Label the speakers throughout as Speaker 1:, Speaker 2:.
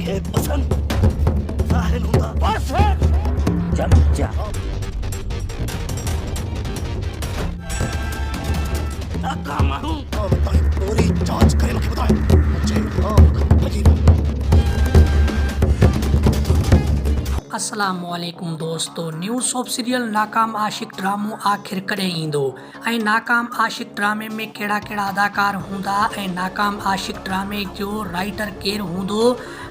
Speaker 1: तव्हांखे पसंदि आहिनि हूंदा परफेक्ट चमचा का माण्हू पूरी जांच करे मूंखे ॿुधाए
Speaker 2: अस्सलामुअलैकुम दोस्तों, न्यूज़ ऑफ सीरियल नाकाम आशिक ड्रामो आखिर कॾहिं ईंदो ऐं नाकाम आशिक ड्रामे में कहिड़ा कहिड़ा अदाकार हूंदा ऐं नाकाम आशिक ड्रामे जो राइटर केरु हूंदो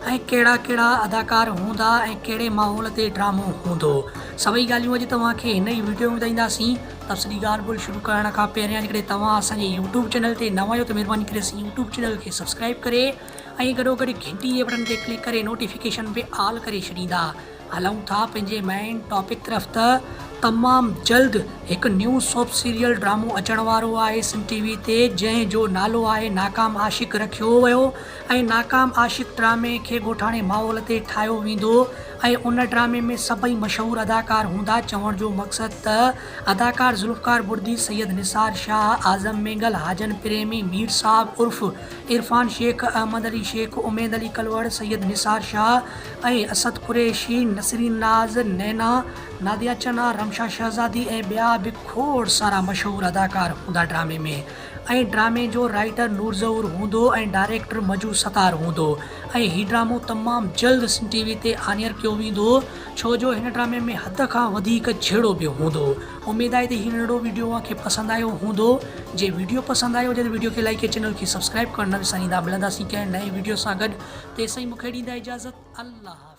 Speaker 2: ऐं कहिड़ा कहिड़ा अदाकार हूंदा ऐं कहिड़े माहौल ते ड्रामो हूंदो, सभई ॻाल्हियूं अॼु तव्हांखे हिन ई वीडियो में ॿुधाईंदासीं। त सॼी ॻाल्हि ॿोल शुरू करण खां पहिरियां जेकॾहिं तव्हां असांजे यूट्यूब चैनल ते नवां आहियो त महिरबानी करे असां यूट्यूब चैनल खे सब्सक्राइब करे ऐं गॾोगॾु घंटी जे बटन ते क्लिक करे नोटिफिकेशन पे ऑल करे छॾींदा। हलूं था पंहिंजे मेन टॉपिक तरफ़। त तमामु जल्द हिकु न्यूज़ ऑफ सीरियल ड्रामो अचण वारो आहे सिंध टीवी ते, जंहिंजो नालो आहे नाकाम आशिक रखियो वियो ऐं नाकाम आशिक ड्रामे खे ॻोठाणे माहौल ते ठाहियो वेंदो ऐं उन ड्रामे में सभई मशहूरु अदाकार हूंदा। चवण जो मक़सदु त अदाकार ज़ुल्फ़कार बुर्दी, सैयद निसार शाह, आज़म मेंगल, हाजन प्रेमी, मीर साहब उर्फ़ इरफान शेख, अहमद अली शेख, उमेद अली कलवड़, सैयद निसार शाह ऐं असद कुरैशी, नसरीन नाज़, नैना, नादिया चना, रमशा शहज़ादी ऐं ॿिया बि खोड़ सारा मशहूरु अदाकार हूंदा ड्रामे में। ऐं ड्रामे जो राइटर नूर ज़हूर हूंदो ऐं डायरेक्टर मजू सतार हूंदो ऐं हीउ ड्रामो तमामु जल्द सिंध टीवी ते आनियर कयो वेंदो, छो जो हिन ड्रामे में हद खां वधीक छेड़ो बि हूंदो। उमेद आहे त हीउ नंढो वीडियो तव्हांखे पसंदि आयो हूंदो। जे वीडियो पसंदि आयो हुजे त वीडियो खे लाइक ऐं चैनल खे सब्सक्राइब करणु न विसारींदा। मिलंदासीं कंहिं नए वीडियो सां गॾु, तेसिताईं मूंखे ॾींदा इजाज़त। अल्लाह।